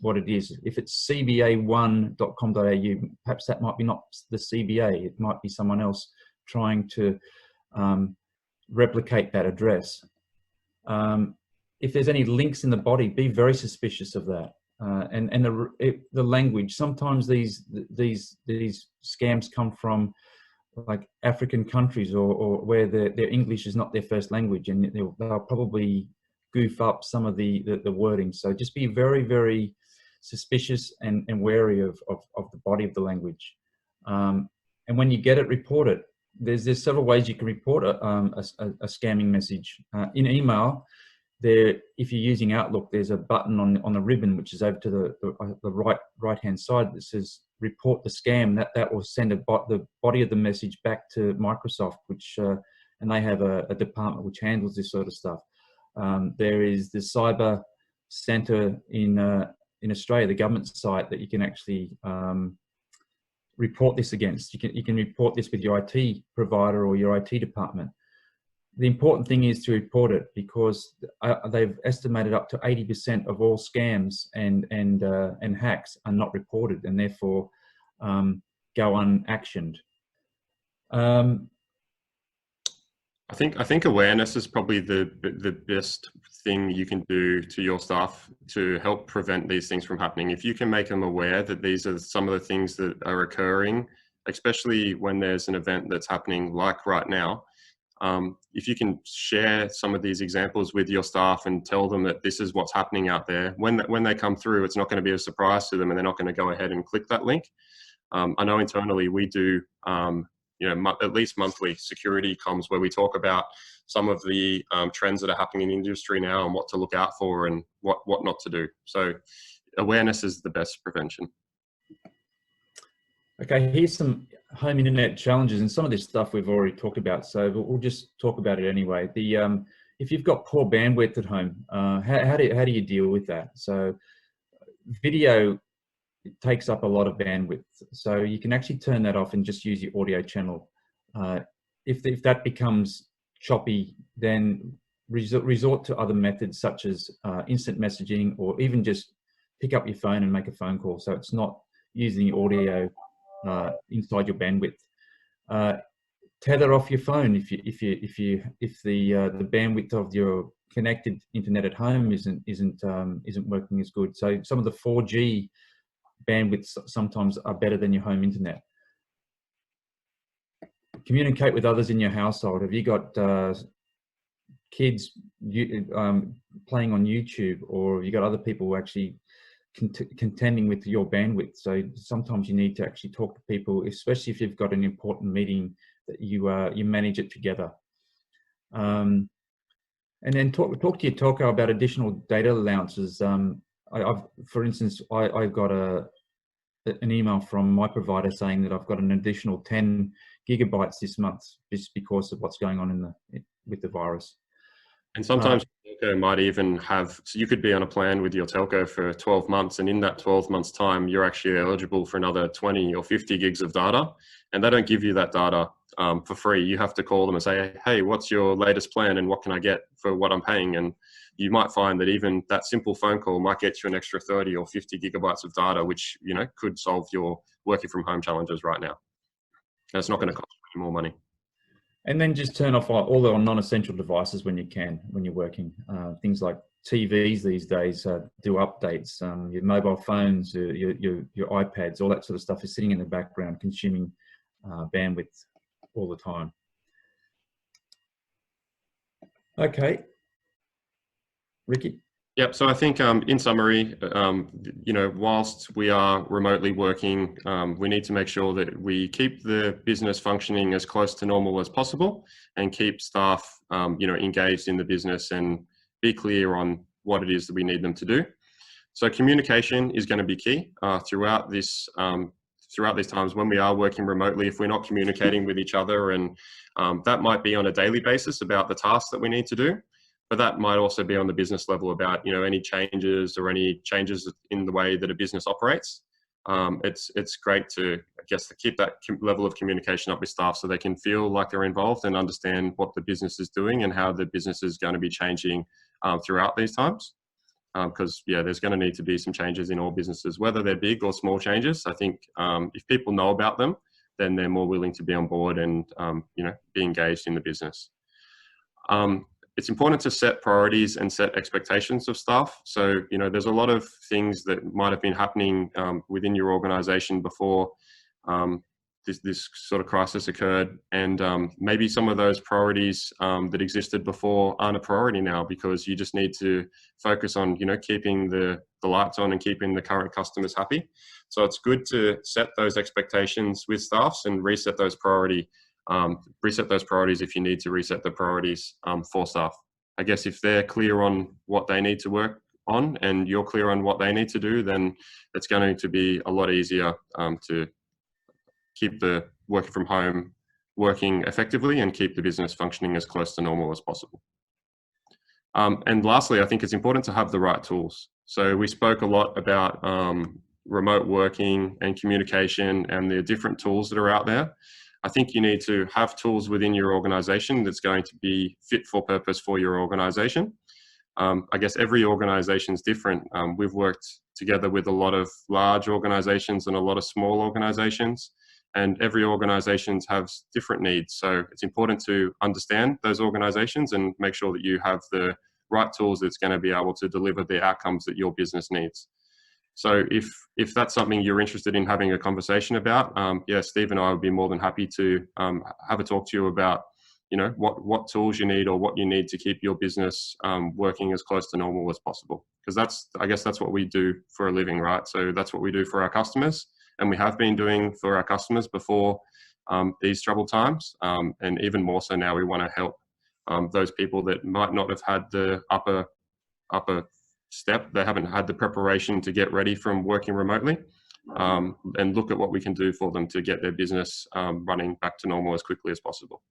Speaker 2: what it is. If it's cba1.com.au, perhaps that might be not the CBA. It might be someone else trying to replicate that address. If there's any links in the body, be very suspicious of that. And the language. Sometimes these scams come from like African countries or where their English is not their first language, and they'll probably goof up some of the wording. So just be very, very suspicious and wary of the body of the language. And when you get it, report it. There's several ways you can report a scamming message. In email, if you're using Outlook, there's a button on the ribbon which is over to the right hand side that says report the scam. That will send the body of the message back to Microsoft, and they have a department which handles this sort of stuff. There is the Cyber Centre in Australia, the government site, that you can actually report this against. You can report this with your IT provider or your IT department. The important thing is to report it, because they've estimated up to 80% of all scams and hacks are not reported, and therefore go unactioned.
Speaker 3: I think awareness is probably the best thing you can do to your staff to help prevent these things from happening. If you can make them aware that these are some of the things that are occurring, especially when there's an event that's happening like right now, if you can share some of these examples with your staff and tell them that this is what's happening out there, when they come through, it's not going to be a surprise to them, and they're not going to go ahead and click that link. I know internally we do at least monthly security comms where we talk about some of the trends that are happening in the industry now and what to look out for and what not to do. So awareness is the best prevention.
Speaker 2: Okay, here's some home internet challenges, and some of this stuff we've already talked about, so we'll just talk about it anyway. If you've got poor bandwidth at home, how do you deal with that? So video takes up a lot of bandwidth, so you can actually turn that off and just use your audio channel. If that becomes choppy, then resort to other methods such as instant messaging, or even just pick up your phone and make a phone call, so it's not using the audio inside your bandwidth. Tether off your phone if the bandwidth of your connected internet at home isn't working as good. So some of the 4G bandwidths sometimes are better than your home internet. Communicate with others in your household. Have you got kids playing on YouTube, or have you got other people who are actually contending with your bandwidth? So sometimes you need to actually talk to people, especially if you've got an important meeting that you manage it together. And then talk to your telco about additional data allowances. For instance, I've got an email from my provider saying that I've got an additional 10 gigabytes this month just because of what's going on with the virus.
Speaker 3: And sometimes telco might even have, so you could be on a plan with your telco for 12 months, and in that 12 months time, you're actually eligible for another 20 or 50 gigs of data, and they don't give you that data for free. You have to call them and say, hey, what's your latest plan and what can I get for what I'm paying? And you might find that even that simple phone call might get you an extra 30 or 50 gigabytes of data, which, you know, could solve your working from home challenges right now. And it's not going to cost you any more money.
Speaker 2: And then just turn off all the non-essential devices when you can, when you're working. Things like TVs these days do updates. Your mobile phones, your iPads, all that sort of stuff is sitting in the background consuming bandwidth all the time. Okay, Ricky.
Speaker 3: Yep. So I think in summary, you know, whilst we are remotely working, we need to make sure that we keep the business functioning as close to normal as possible and keep staff, you know, engaged in the business and be clear on what it is that we need them to do. So communication is going to be key throughout these times when we are working remotely. If we're not communicating with each other, and that might be on a daily basis about the tasks that we need to do. But that might also be on the business level about, you know, any changes in the way that a business operates. It's great to, I guess, to keep that level of communication up with staff so they can feel like they're involved and understand what the business is doing and how the business is going to be changing throughout these times. Because, yeah, there's going to need to be some changes in all businesses, whether they're big or small changes. I think if people know about them, then they're more willing to be on board and, you know, be engaged in the business. It's important to set priorities and set expectations of staff. So, you know, there's a lot of things that might have been happening within your organization before this sort of crisis occurred. And maybe some of those priorities that existed before aren't a priority now because you just need to focus on, you know, keeping the lights on and keeping the current customers happy. So it's good to set those expectations with staffs and reset those priorities if you need to reset the priorities for staff. I guess if they're clear on what they need to work on and you're clear on what they need to do, then it's going to be a lot easier to keep the working from home working effectively and keep the business functioning as close to normal as possible. And lastly, I think it's important to have the right tools. So we spoke a lot about remote working and communication and the different tools that are out there. I think you need to have tools within your organization that's going to be fit for purpose for your organization. I guess every organization is different. We've worked together with a lot of large organizations and a lot of small organizations, and every organization has different needs. So it's important to understand those organizations and make sure that you have the right tools that's going to be able to deliver the outcomes that your business needs. So if that's something you're interested in having a conversation about, yeah, Steve and I would be more than happy to have a talk to you about, you know, what tools you need or what you need to keep your business working as close to normal as possible. Because I guess that's what we do for a living, right? So that's what we do for our customers, and we have been doing for our customers before these troubled times, and even more so now. We want to help those people that might not have had the upper step. They haven't had the preparation to get ready from working remotely, and look at what we can do for them to get their business running back to normal as quickly as possible.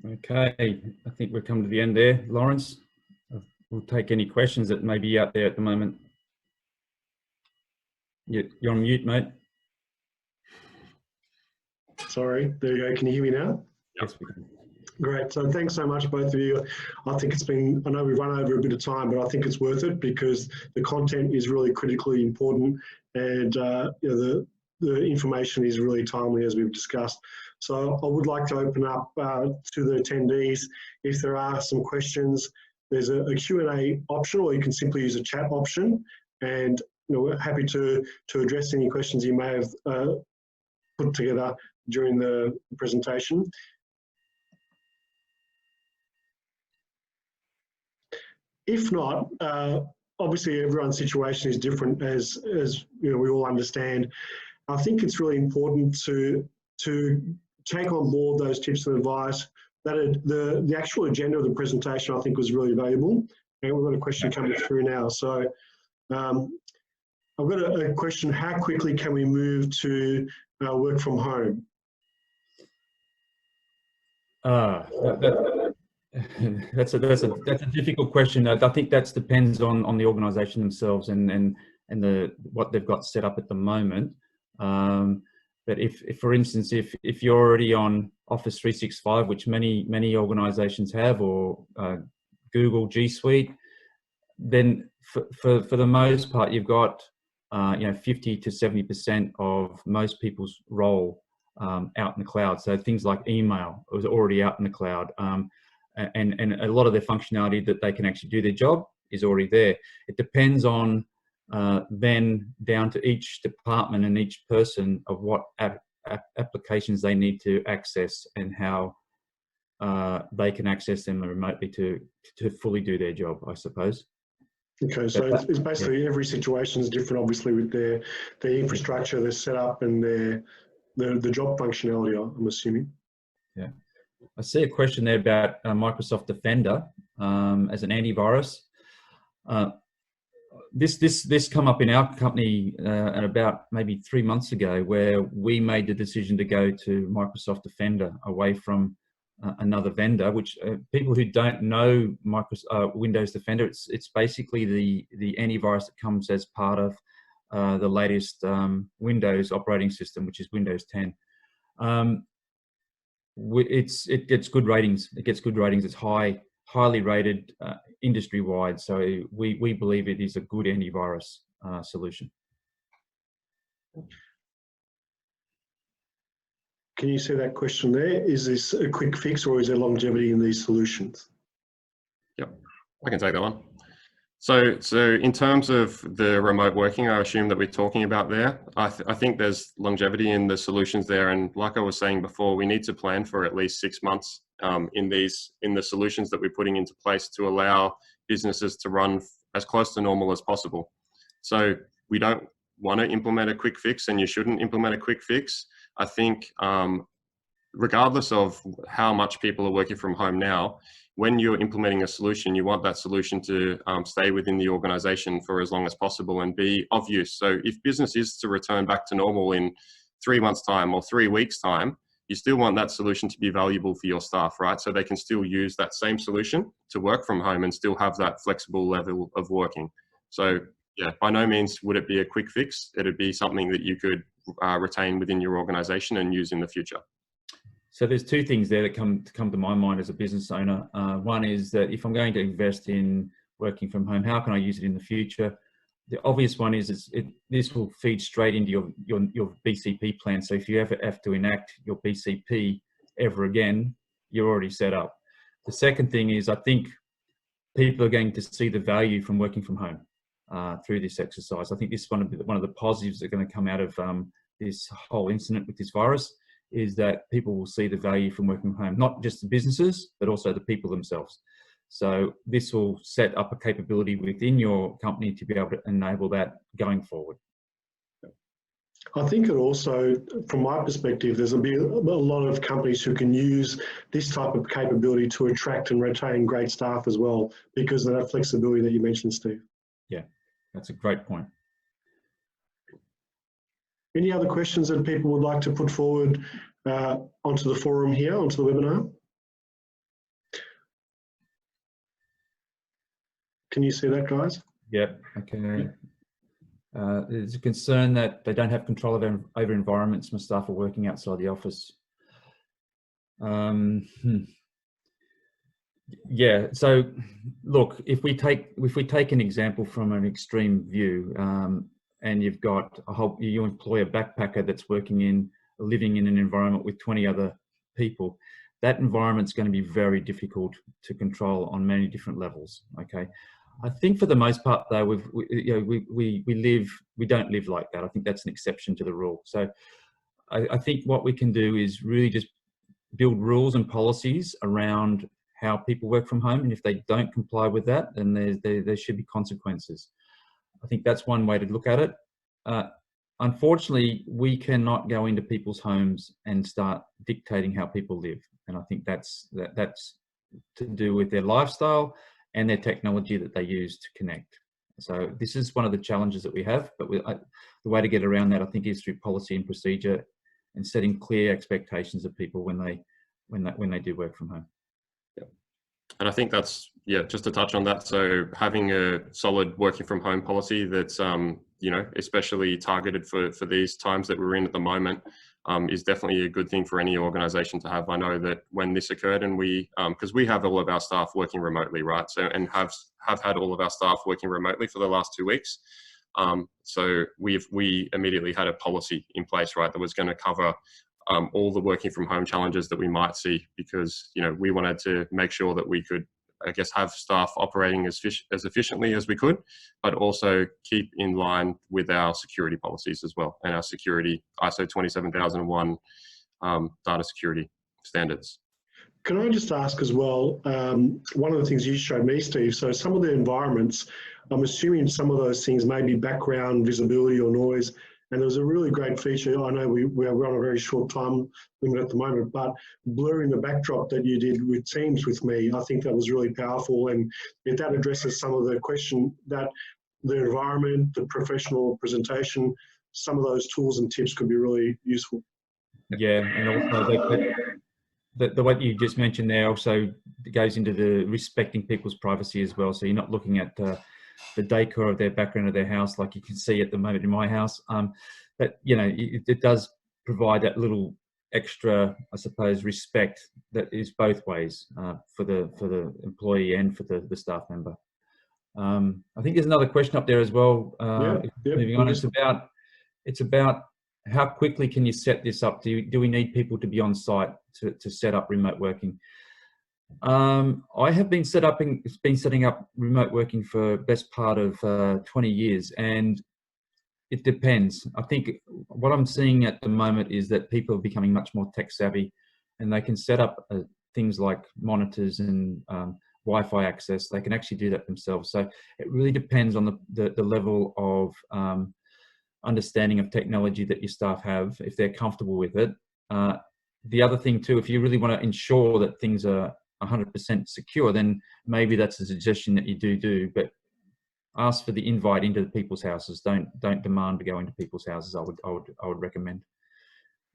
Speaker 2: Okay, I think we're coming to the end there, Lawrence. We'll take any questions that may be out there at the moment. You're on mute, mate.
Speaker 1: Sorry, there you go. Can you hear me now?
Speaker 2: Yes, we can.
Speaker 1: Great. So thanks so much, both of you. I think it's been, I know we've run over a bit of time, but I think it's worth it because the content is really critically important, and you know, the information is really timely, as we've discussed. So I would like to open up to the attendees. If there are some questions, there's a Q&A option, or you can simply use a chat option, and you know, we're happy to address any questions you may have put together during the presentation. If not, obviously everyone's situation is different, as you know, we all understand. I think it's really important to take on board those tips and advice. The actual agenda of the presentation, I think, was really valuable. And we've got a question coming through now. So I've got a question: how quickly can we move to work from home?
Speaker 2: That's a difficult question. I think that depends on the organisation themselves and what they've got set up at the moment. But if for instance, if you're already on Office 365, which many organisations have, or Google G Suite, then for the most part, you've got 50 to 70% of most people's role out in the cloud. So things like email was already out in the cloud, and a lot of their functionality that they can actually do their job is already there. It depends on then down to each department and each person of what applications they need to access and how they can access them remotely to fully do their job, I suppose.
Speaker 1: Okay, so it's basically every situation is different, obviously, with their infrastructure, their setup, and the job functionality, I'm assuming.
Speaker 2: Yeah. I see a question there about Microsoft Defender as an antivirus. This come up in our company at about maybe 3 months ago, where we made the decision to go to Microsoft Defender away from another vendor. Which people who don't know Windows Defender, it's basically the antivirus that comes as part of the latest Windows operating system, which is Windows 10. It gets good ratings. It's highly rated industry wide. So we believe it is a good antivirus solution.
Speaker 1: Can you see that question there? Is this a quick fix, or is there longevity in these solutions?
Speaker 3: Yep, I can take that one. So in terms of the remote working, I assume that we're talking about there. I think there's longevity in the solutions there, and like I was saying before, we need to plan for at least 6 months in the solutions that we're putting into place to allow businesses to run as close to normal as possible. So we don't want to implement a quick fix, and you shouldn't implement a quick fix. I think regardless of how much people are working from home now, when you're implementing a solution, you want that solution to stay within the organization for as long as possible and be of use. So if business is to return back to normal in 3 months' time or 3 weeks' time, you still want that solution to be valuable for your staff, right? So they can still use that same solution to work from home and still have that flexible level of working. So yeah, by no means would it be a quick fix. It'd be something that you could retain within your organization and use in the future.
Speaker 2: So there's two things there that come to my mind as a business owner. One is that if I'm going to invest in working from home, how can I use it in the future? The obvious one is this will feed straight into your BCP plan. So if you ever have to enact your BCP ever again, you're already set up. The second thing is, I think people are going to see the value from working from home through this exercise. I think this is one of the positives that are going to come out of this whole incident with this virus, is that people will see the value from working from home, not just the businesses, but also the people themselves. So this will set up a capability within your company to be able to enable that going forward.
Speaker 1: I think it also, from my perspective, there's a lot of companies who can use this type of capability to attract and retain great staff as well, because of that flexibility that you mentioned, Steve.
Speaker 2: Yeah, that's a great point.
Speaker 1: Any other questions that people would like to put forward onto the forum here, onto the webinar? Can you see that, guys?
Speaker 2: Yep. Okay. There's a concern that they don't have control over environments when staff are working outside the office. Yeah. So, look, if we take an example from an extreme view, and you've got you employ a backpacker that's living in an environment with 20 other people, that environment's going to be very difficult to control on many different levels. Okay. I think for the most part, though, we don't live like that. I think that's an exception to the rule. So I think what we can do is really just build rules and policies around how people work from home. And if they don't comply with that, then there should be consequences. I think that's one way to look at it. unfortunately, we cannot go into people's homes and start dictating how people live. And I think that's to do with their lifestyle and their technology that they use to connect. So this is one of the challenges that we have, but the way to get around that, I think, is through policy and procedure and setting clear expectations of people when they do work from home.
Speaker 3: Yeah. And I think that's, just to touch on that. So having a solid working from home policy that's, especially targeted for these times that we're in at the moment, is definitely a good thing for any organization to have. I know that when this occurred, and because we have all of our staff working remotely, right? So, and have had all of our staff working remotely for the last 2 weeks. So we immediately had a policy in place, right, that was going to cover all the working from home challenges that we might see, because, we wanted to make sure that we could, I guess, have staff operating as efficiently as we could, but also keep in line with our security policies as well, and our security ISO 27001 data security standards.
Speaker 1: Can I just ask as well, one of the things you showed me, Steve, so some of the environments, I'm assuming some of those things may be background visibility or noise, and there was a really great feature. I know we're on a very short time limit at the moment, but blurring the backdrop that you did with Teams with me, I think that was really powerful, and if that addresses some of the question that the environment, the professional presentation, some of those tools and tips could be really useful.
Speaker 2: Yeah, and also the what you just mentioned there also goes into the respecting people's privacy as well. So you're not looking at the decor of their background of their house, like you can see at the moment in my house. But it does provide that little extra, I suppose, respect that is both ways for the employee and for the staff member. I think there's another question up there as well. Moving on, it's about how quickly can you set this up? Do we need people to be on site to set up remote working? I have been setting up remote working for best part of 20 years, and it depends. I think what I'm seeing at the moment is that people are becoming much more tech savvy, and they can set up things like monitors and Wi-Fi access. They can actually do that themselves. So it really depends on the level of understanding of technology that your staff have, if they're comfortable with it. The other thing too, if you really want to ensure that things are 100% secure, then maybe that's a suggestion that you do, but ask for the invite into people's houses. Don't demand to go into people's houses. I would recommend.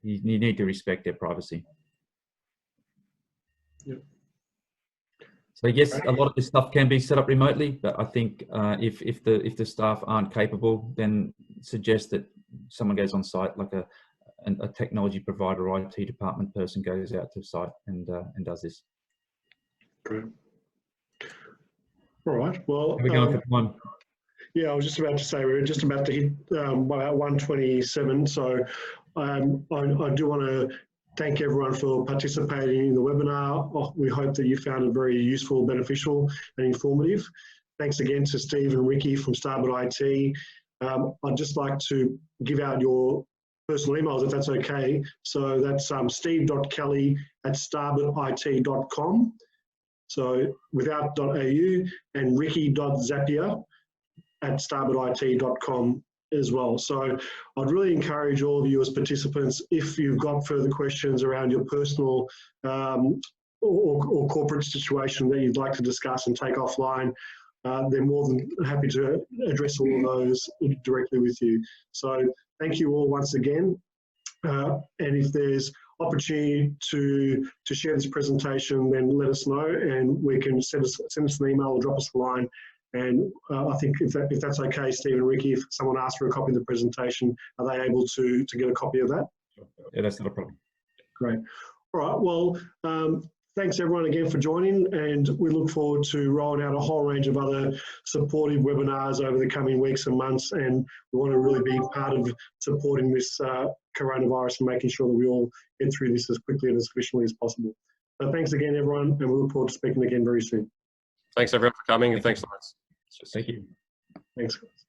Speaker 2: You need to respect their privacy.
Speaker 1: Yep.
Speaker 2: So yes, a lot of this stuff can be set up remotely, but I think if the staff aren't capable, then suggest that someone goes on site, like a technology provider or IT department person goes out to site and does this.
Speaker 1: Great. All right. Well,
Speaker 2: we're going for time.
Speaker 1: Yeah, I was just about to say we're just about to hit about 1:27. So I do want to thank everyone for participating in the webinar. We hope that you found it very useful, beneficial, and informative. Thanks again to Steve and Ricky from Starboard IT. I'd just like to give out your personal emails if that's okay. So that's steve.kelly@starboardit.com. So without .au, and ricky.zappia@starboardit.com as well. So I'd really encourage all of you as participants, if you've got further questions around your personal or corporate situation that you'd like to discuss and take offline, they're more than happy to address all of those directly with you. So thank you all once again. And if there's opportunity to share this presentation, then let us know, and we can send us an email or drop us a line. And I think if that's okay, Steve and Ricky, if someone asks for a copy of the presentation, are they able to get a copy of that?
Speaker 2: Yeah, that's not a problem.
Speaker 1: Great. All right. Well, thanks everyone again for joining, and we look forward to rolling out a whole range of other supportive webinars over the coming weeks and months, and we want to really be part of supporting this coronavirus and making sure that we all get through this as quickly and as efficiently as possible. So thanks again, everyone, and we look forward to speaking again very soon.
Speaker 3: Thanks everyone for coming, and thanks, Lawrence.
Speaker 2: Thank you.
Speaker 1: Thanks, guys.